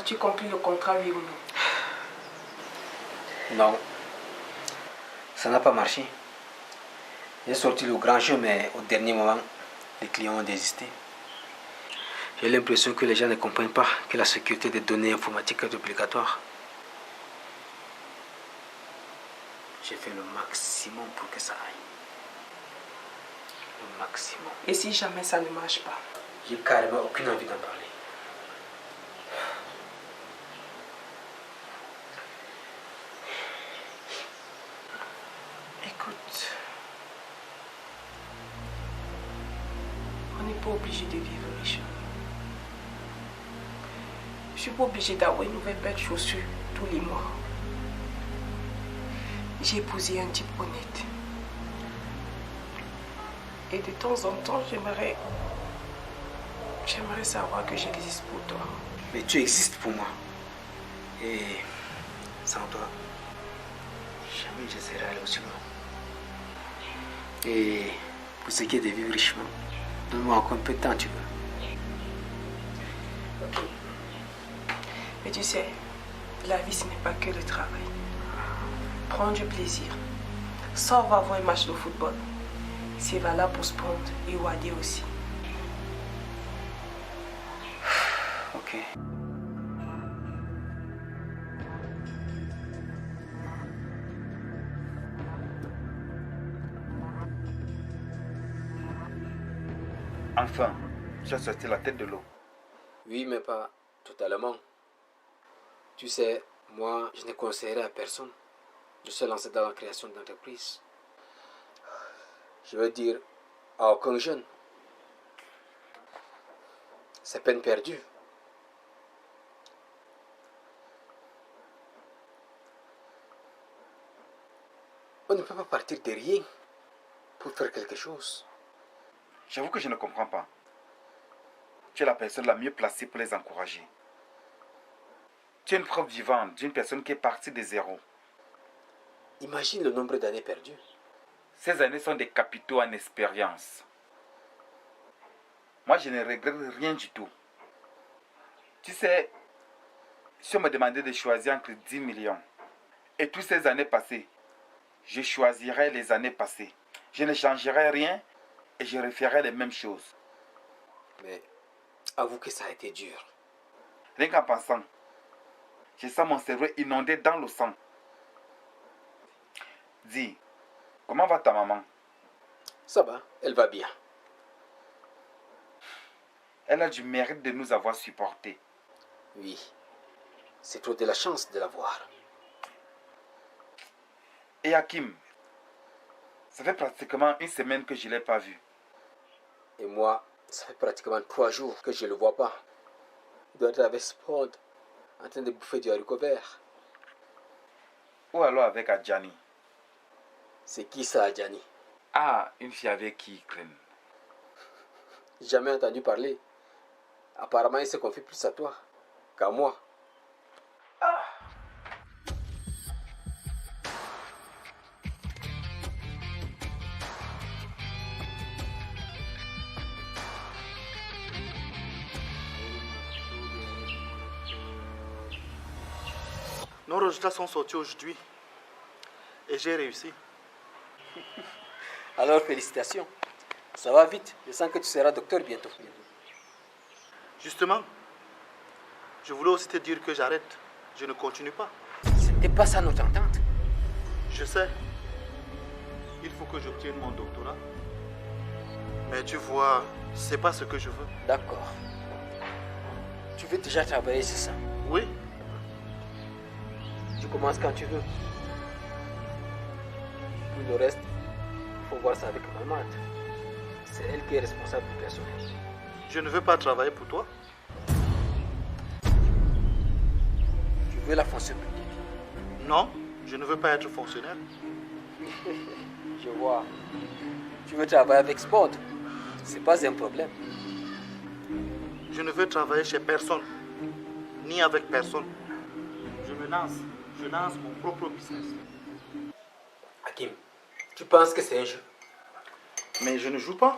As-tu compris le contrat, oui ou non? Non. Ça n'a pas marché. J'ai sorti le grand jeu, mais au dernier moment, les clients ont désisté. J'ai l'impression que les gens ne comprennent pas que la sécurité des données informatiques est obligatoire. J'ai fait le maximum pour que ça aille. Le maximum. Et si jamais ça ne marche pas? J'ai carrément aucune envie d'en parler. Écoute, on n'est pas obligé de vivre riche. Je suis pas obligée d'avoir une nouvelle belle chaussure tous les mois. J'ai épousé un type honnête. Et de temps en temps, j'aimerais savoir que j'existe pour toi. Mais tu existes pour moi. Et sans toi, jamais je serais allé aussi loin. Et pour ce qui est de vivre richement, donne-moi encore un peu de temps, tu veux. Ok. Mais tu sais, la vie, ce n'est pas que le travail. Prends du plaisir. Sors, va voir un match de football. C'est valable pour Spond et Wadé aussi. Ok. Enfin, tu as sorti la tête de l'eau. Oui, mais pas totalement. Tu sais, moi, je ne conseillerais à personne de se lancer dans la création d'entreprise. Je veux dire, à aucun jeune. C'est peine perdue. On ne peut pas partir de rien pour faire quelque chose. J'avoue que je ne comprends pas. Tu es la personne la mieux placée pour les encourager. Tu es une preuve vivante d'une personne qui est partie de zéro. Imagine le nombre d'années perdues. Ces années sont des capitaux en expérience. Moi, je ne regrette rien du tout. Tu sais, si on me demandait de choisir entre 10 millions et toutes ces années passées, je choisirais les années passées. Je ne changerais rien et je referais les mêmes choses. Mais avoue que ça a été dur. Rien qu'en pensant, je sens mon cerveau inondé dans le sang. Dis, comment va ta maman? Ça va, elle va bien. Elle a du mérite de nous avoir supportés. Oui, c'est trop de la chance de la voir. Et Hakim, ça fait pratiquement une semaine que je ne l'ai pas vu. Et moi, ça fait pratiquement 3 jours que je ne le vois pas. Il doit être avec Spond, en train de bouffer du haricot vert. Ou alors avec Adjani. C'est qui ça, Adjani? Ah, une fille avec qui il traîne. Jamais entendu parler. Apparemment, il se confie plus à toi qu'à moi. Nos résultats sont sortis aujourd'hui. Et j'ai réussi. Alors, félicitations. Ça va vite. Je sens que tu seras docteur bientôt. Justement, je voulais aussi te dire que j'arrête. Je ne continue pas. C'était pas ça notre entente. Je sais. Il faut que j'obtienne mon doctorat. Mais tu vois, c'est pas ce que je veux. D'accord. Tu veux déjà travailler, c'est ça? Oui, Tu commences quand tu veux. Pour le reste, il faut voir ça avec maman. C'est elle qui est responsable du personnel. je ne veux pas travailler pour toi. Tu veux la fonction publique? Non, je ne veux pas être fonctionnaire. Je vois. Tu veux travailler avec Sport? C'est pas un problème. Je ne veux travailler chez personne. Ni avec personne. Je me lance. Je lance mon propre business. Hakim, tu penses que c'est un jeu? Mais je ne joue pas.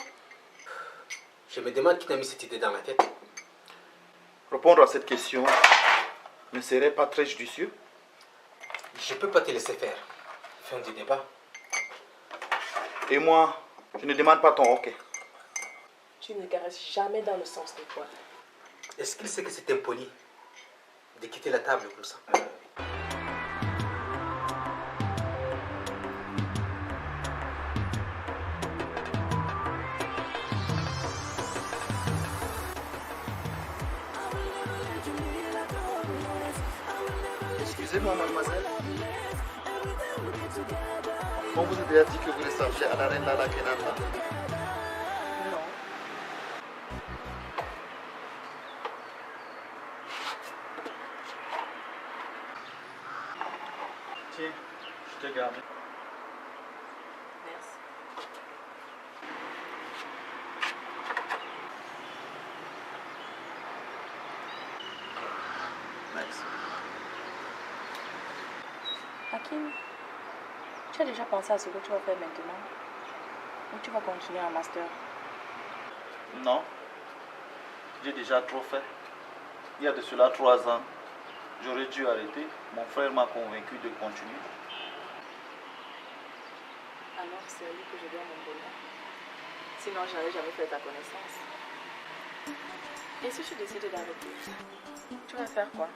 Je me demande qui t'a mis cette idée dans la tête. Répondre à cette question, ne serait pas très judicieux? Je ne peux pas te laisser faire. Fin du débat. Et moi, je ne demande pas ton OK. Tu ne caresses jamais dans le sens des poils. Est-ce qu'il sait que c'est impoli de quitter la table comme ça? Excusez-moi, mademoiselle. On vous a déjà dit que vous ressemblez à la reine Lala Kenata? Non. Tiens, je te garde. Merci. Merci. Hakim, tu as déjà pensé à ce que tu vas faire maintenant? Ou tu vas continuer en master? Non, j'ai déjà trop fait. Il y a de cela 3 ans, j'aurais dû arrêter. Mon frère m'a convaincu de continuer. Alors c'est à lui que je dois mon bonheur. Sinon, je n'aurais jamais fait ta connaissance. Et si tu décides d'arrêter, tu vas faire quoi?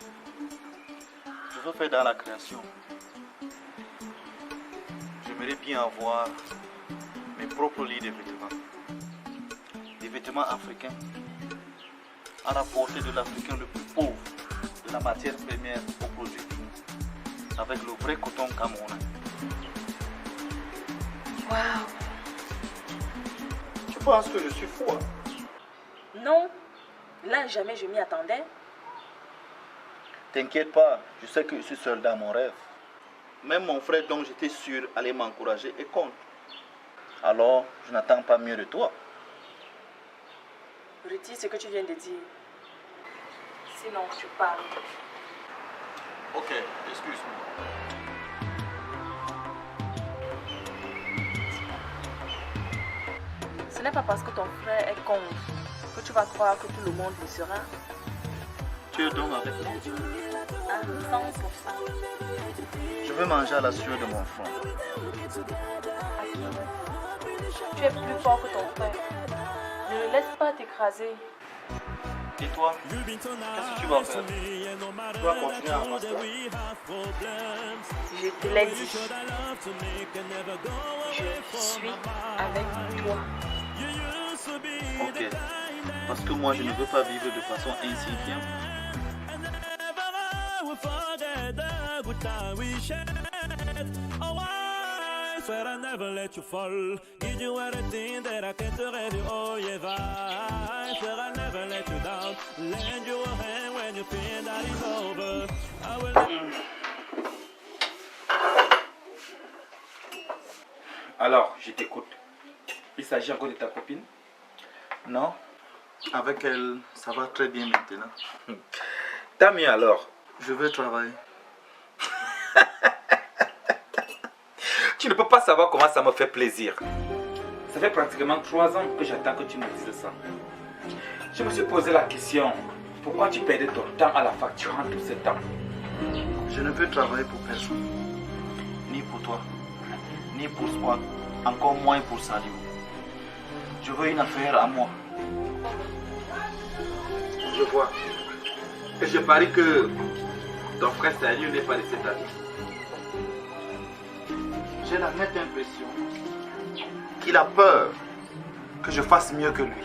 Je veux faire dans la création. J'aimerais bien avoir mes propres lits de vêtements. Des vêtements africains à la portée de l'Africain le plus pauvre, de la matière première au produit fini, avec le vrai coton camerounais. Waouh! Tu penses que je suis fou, hein? Non, là jamais je m'y attendais. T'inquiète pas, je sais que je suis seul dans mon rêve. Même mon frère dont j'étais sûr allait m'encourager est contre. Alors, je n'attends pas mieux de toi. Retire ce que tu viens de dire. Sinon, tu parles. Ok, excuse-moi. Ce n'est pas parce que ton frère est contre que tu vas croire que tout le monde le sera. Tu es donc avec moi. À 100%. Je veux manger à la sueur de mon front. Hakim, tu es plus fort que ton frère. Ne le laisse pas t'écraser. Et toi, qu'est-ce que tu vas faire? Tu vas continuer à master? Je te l'ai dit. Je suis avec toi. Ok. Parce que moi, je ne veux pas vivre de façon insignifiante. I never let you fall. Give you everything that I can to have you. Oh yeah, I swear I never let you down. Lend you a hand when you feel that it's over. I will. Alors, je t'écoute. Il s'agit encore de ta copine? Non, avec elle, ça va très bien maintenant. Tant mieux alors. Je veux travailler. Tu ne peux pas savoir comment ça me fait plaisir. Ça fait pratiquement 3 ans que j'attends que tu me dises ça. Je me suis posé la question, pourquoi tu perdais ton temps à la facture en tout ce temps? Je ne veux travailler pour personne. Ni pour toi, ni pour Squad, encore moins pour Sadio. Je veux une affaire à moi. Je vois. Et je parie que ton frère Sadio n'est pas de cet avis. J'ai la nette impression qu'il a peur que je fasse mieux que lui.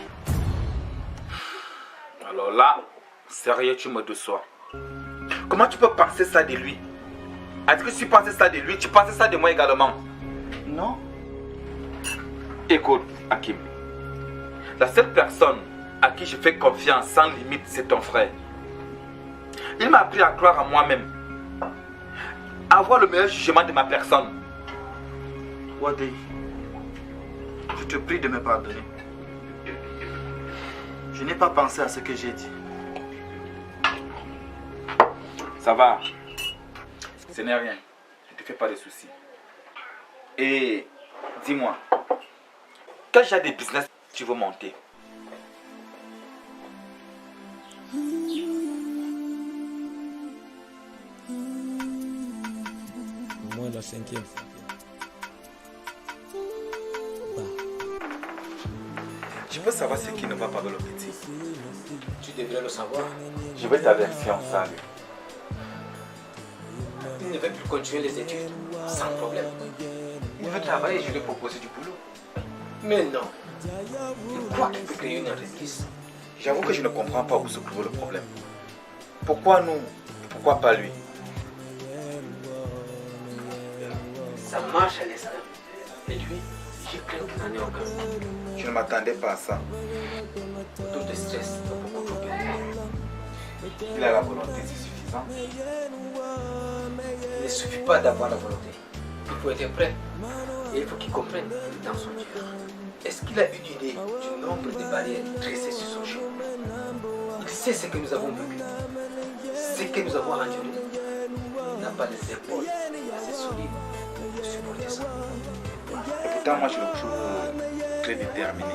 Alors là, sérieux, tu me déçois. Comment tu peux penser ça de lui? Est-ce que si tu pensais ça de lui, tu pensais ça de moi également? Non? Écoute, Hakim. La seule personne à qui je fais confiance sans limite, c'est ton frère. Il m'a appris à croire en moi-même. À avoir le meilleur jugement de ma personne. Wadé, je te prie de me pardonner. Je n'ai pas pensé à ce que j'ai dit. Ça va. Ce n'est rien. Ne te fais pas de soucis. Et dis-moi, quel genre de business tu veux monter? 5e. Je veux savoir ce qui ne va pas avec le petit. Tu devrais le savoir. Je veux ta version, Salut. Il ne veut plus continuer les études sans problème. Il veut travailler, je lui ai proposé du boulot. Mais non. Il croit qu'il peut créer une entreprise. J'avoue que je ne comprends pas où se trouve le problème. Pourquoi nous et pourquoi pas lui? Ça marche à l'instant. Et lui, je crains qu'il n'en ait aucun. Je ne m'attendais pas à ça. Le taux de stress est beaucoup trop élevé. Il a la volonté, c'est suffisant. Il ne suffit pas d'avoir la volonté. Il faut être prêt. Et il faut qu'il comprenne que les temps sont durs. Est-ce qu'il a une idée du nombre de barrières dressées sur son chemin? Il sait ce que nous avons vécu, ce que nous avons enduré. Il n'a pas les épaules assez solides pour supporter ça. Et pourtant, moi, je le trouve très déterminé.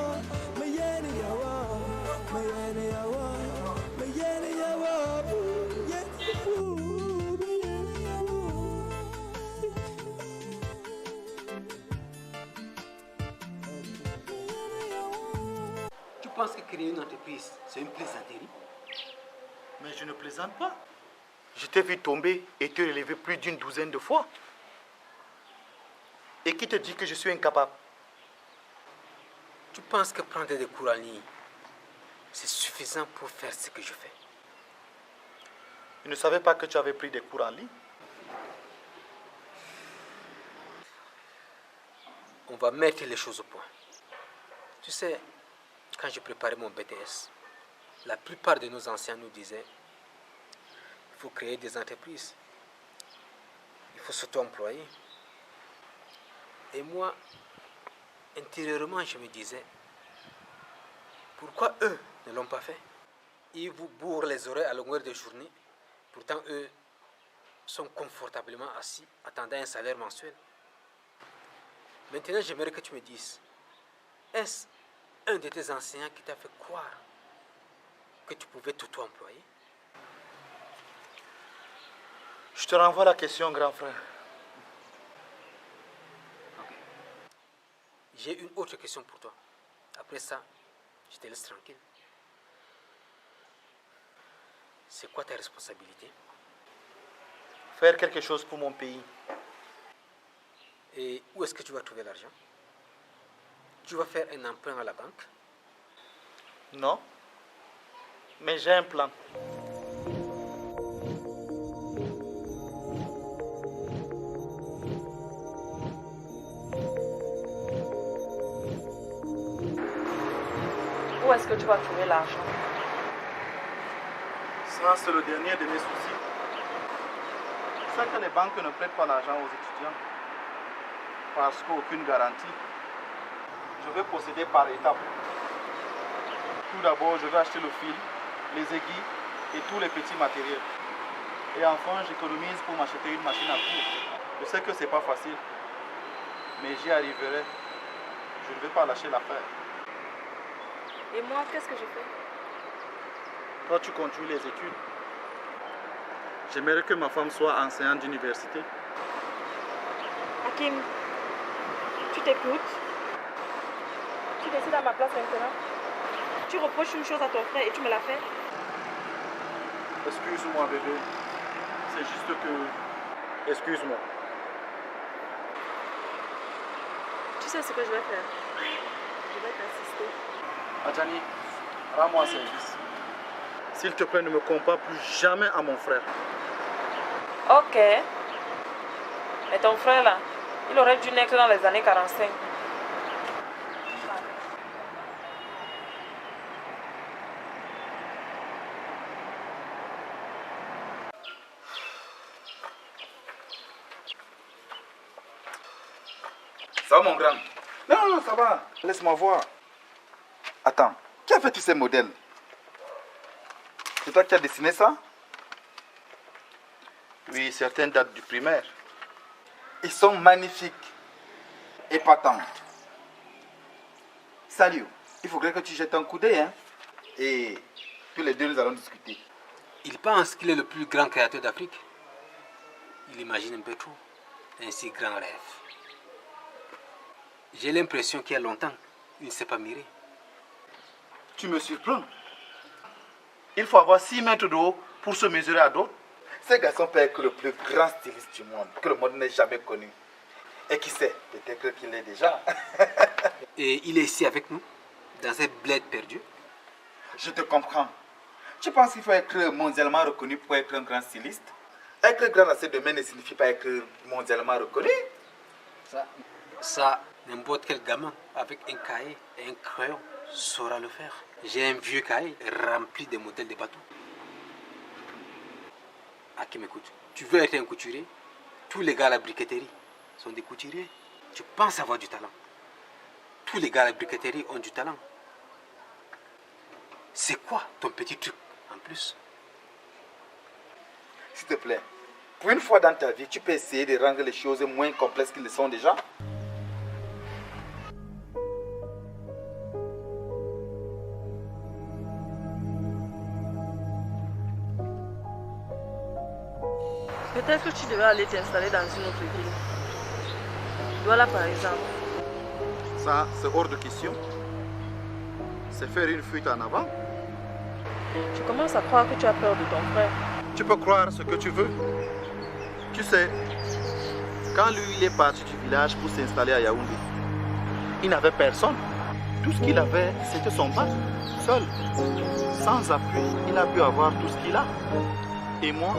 Tu penses que créer une entreprise, c'est une plaisanterie? Mais je ne plaisante pas. Je t'ai vu tomber et te relever plus d'une douzaine de fois. Et qui te dit que je suis incapable? Tu penses que prendre des cours en ligne, c'est suffisant pour faire ce que je fais? Je ne savais pas que tu avais pris des cours en ligne. On va mettre les choses au point. Tu sais, quand je préparais mon BTS, la plupart de nos anciens nous disaient il faut créer des entreprises, il faut s'auto-employer. Et moi, intérieurement, je me disais pourquoi eux ne l'ont pas fait? Ils vous bourrent les oreilles à longueur de journée, pourtant eux sont confortablement assis, attendant un salaire mensuel. Maintenant, j'aimerais que tu me dises, est-ce un de tes enseignants qui t'a fait croire que tu pouvais t'auto-employer? Je te renvoie la question, grand frère. J'ai une autre question pour toi. Après ça, je te laisse tranquille. C'est quoi ta responsabilité? Faire quelque chose pour mon pays. Et où est-ce que tu vas trouver l'argent? Tu vas faire un emprunt à la banque? Non. Mais j'ai un plan. Où est-ce que tu vas trouver l'argent? Ça, c'est le dernier de mes soucis. C'est que les banques ne prêtent pas l'argent aux étudiants. Parce qu'aucune garantie. Je vais procéder par étapes. Tout d'abord, je vais acheter le fil, les aiguilles et tous les petits matériels. Et enfin, j'économise pour m'acheter une machine à coudre. Je sais que c'est pas facile, mais j'y arriverai. Je ne vais pas lâcher l'affaire. Et moi, qu'est-ce que je fais? Toi, tu continues les études. J'aimerais que ma femme soit enseignante d'université. Hakim, tu t'écoutes? Tu décides à ma place maintenant? Tu reproches une chose à ton frère et tu me la fais? Excuse-moi, bébé. C'est juste que... Excuse-moi. Tu sais ce que je vais faire? Je vais t'assister. Adjani, rends-moi service. S'il te plaît, ne me compare plus jamais à mon frère. Ok. Mais ton frère là, il aurait dû naître dans les années 45. Ça va, mon grand? Non, non, ça va. Laisse-moi voir. Attends, qui a fait tous ces modèles? C'est toi qui as dessiné ça? Oui, certaines datent du primaire. Ils sont magnifiques. Épatants. Salut, il faudrait que tu jettes un coup d'œil, hein? Et tous les deux, nous allons discuter. Il pense qu'il est le plus grand créateur d'Afrique. Il imagine un peu trop. un si grand rêve. J'ai l'impression qu'il y a longtemps, il ne s'est pas miré. Tu me surprends. Il faut avoir 6 mètres de haut pour se mesurer à d'autres. Ce garçon peut être le plus grand styliste du monde, que le monde n'ait jamais connu. Et qui sait, peut-être qu'il l'est déjà. Et il est ici avec nous, dans cette bled perdue. Je te comprends. Tu penses qu'il faut être mondialement reconnu pour être un grand styliste? Être grand dans ce domaine ne signifie pas être mondialement reconnu. Ça, n'importe quel gamin avec un cahier et un crayon saura le faire. J'ai un vieux cahier rempli de modèles de bateaux. Ah, qui m'écoute. Tu veux être un couturier? Tous les gars à la briqueterie sont des couturiers. Tu penses avoir du talent. Tous les gars à la briqueterie ont du talent. C'est quoi ton petit truc en plus? S'il te plaît, pour une fois dans ta vie, tu peux essayer de rendre les choses moins complexes qu'elles le sont déjà. Peut-être que tu devrais aller t'installer dans une autre ville. Voilà par exemple. Ça, c'est hors de question. C'est faire une fuite en avant. Tu commences à croire que tu as peur de ton frère. Tu peux croire ce que tu veux. Tu sais, quand lui il est parti du village pour s'installer à Yaoundé, il n'avait personne. Tout ce qu'il avait, c'était son bac, seul. Sans appui, il a pu avoir tout ce qu'il a. Et moi,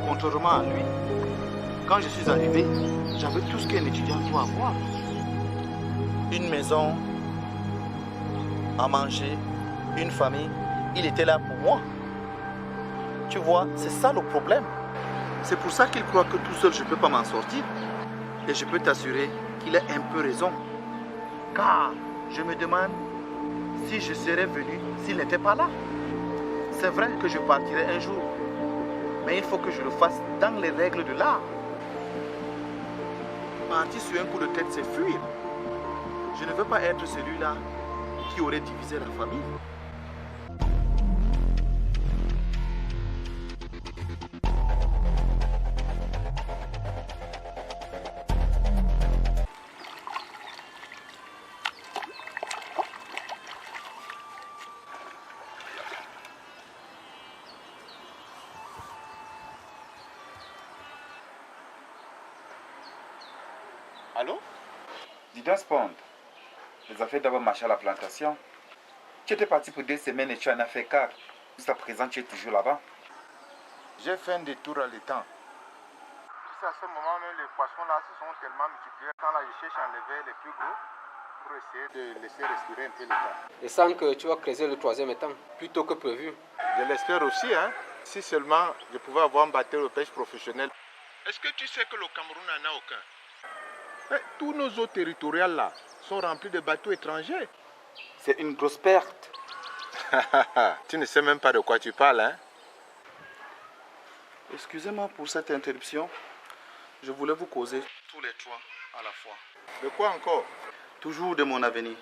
contrairement à lui, quand je suis arrivé, j'avais tout ce qu'un étudiant doit avoir. Une maison, à manger, une famille. Il était là pour moi. Tu vois, c'est ça le problème. C'est pour ça qu'il croit que tout seul, je ne peux pas m'en sortir. Et je peux t'assurer qu'il a un peu raison. Car je me demande si je serais venu s'il n'était pas là. C'est vrai que je partirai un jour. Mais il faut que je le fasse dans les règles de l'art. Partir sur un coup de tête, c'est fuir. Je ne veux pas être celui-là qui aurait divisé la famille. Allô? Dis donc, Spond. Les affaires d'abord marché à la plantation. Tu étais parti pour 2 semaines et tu en as fait 4. Jusqu'à présent, tu es toujours là-bas. J'ai fait un détour à l'étang. Tu sais, à ce moment même, les poissons là se sont tellement multipliés. Quand là, je cherche à enlever les plus gros pour essayer de laisser respirer un peu l'étang. Et sans que tu vas creuser le 3e étang, plus tôt que prévu. Je l'espère aussi, hein. Si seulement je pouvais avoir un bateau de pêche professionnel. Est-ce que tu sais que le Cameroun n'en a aucun? Tous nos eaux territoriales là sont remplis de bateaux étrangers. C'est une grosse perte. Tu ne sais même pas de quoi tu parles, hein? Excusez-moi pour cette interruption. Je voulais vous causer tous les 3 à la fois. De quoi encore? Toujours de mon avenir.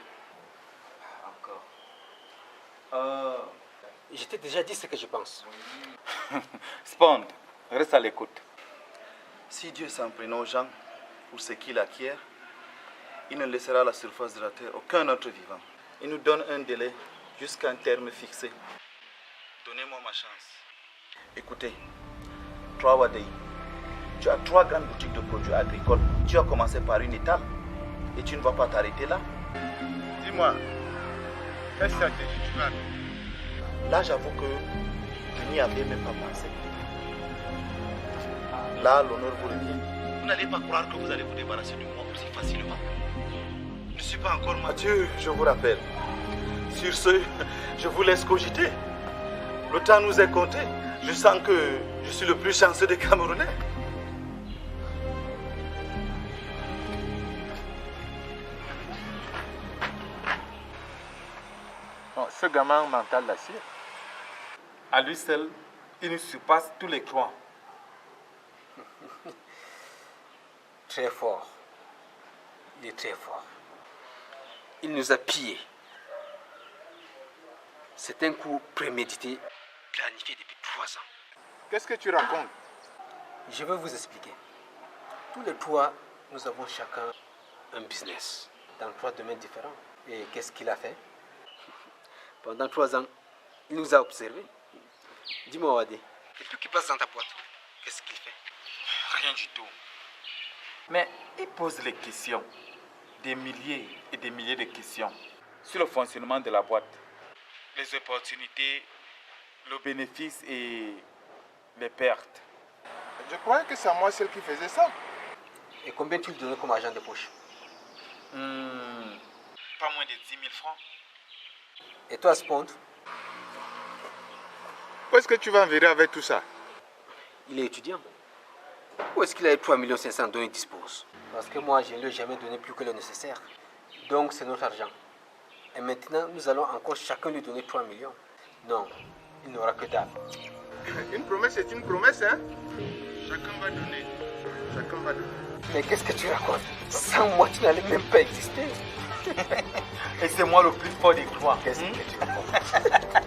Encore. Je t'ai déjà dit ce que je pense. Spond, reste à l'écoute. Si Dieu s'en prenait aux gens pour ce qu'il acquiert, il ne laissera à la surface de la terre aucun autre vivant. Il nous donne un délai jusqu'à un terme fixé. Donnez-moi ma chance. Écoutez, Trawadei, tu as 3 grandes boutiques de produits agricoles. Tu as commencé par une étale et tu ne vas pas t'arrêter là. Dis-moi, quelle stratégie tu vas? Là, j'avoue que je n'y avais même pas pensé. Là, l'honneur vous revient. Vous n'allez pas croire que vous allez vous débarrasser de moi aussi facilement. Je ne suis pas encore mature, je vous rappelle. Sur ce, je vous laisse cogiter. Le temps nous est compté. Je sens que je suis le plus chanceux des Camerounais. Oh, ce gamin mental d'acier. À lui seul, il nous surpasse tous les 3. Très fort. Il est très fort. Il nous a pillés. C'est un coup prémédité, planifié depuis 3 ans. Qu'est-ce que tu racontes? Je vais vous expliquer. Tous les trois, nous avons chacun un business dans 3 domaines différents. Et qu'est-ce qu'il a fait? Pendant 3 ans, il nous a observés. Dis-moi, Wadé, et tout qui passe dans ta boîte, qu'est-ce qu'il fait? Rien du tout. Mais il pose les questions, des milliers et des milliers de questions sur le fonctionnement de la boîte, les opportunités, le bénéfice et les pertes. Je croyais que c'est moi celle qui faisait ça. Et combien tu lui donnais comme argent de poche? Pas moins de 10 000 francs. Et toi, Spond? Où est-ce que tu vas envirer avec tout ça? Il est étudiant. Où est-ce qu'il a eu 3 500 000 dont il dispose? Parce que moi, je ne lui ai jamais donné plus que le nécessaire. Donc, c'est notre argent. Et maintenant, nous allons encore chacun lui donner 3 millions. Non, il n'aura que dalle. Une promesse est une promesse, hein? Chacun va donner. Chacun va donner. Mais qu'est-ce que tu racontes? Sans moi, tu n'allais même pas exister. Et c'est moi le plus fort des croix. Qu'est-ce que tu racontes?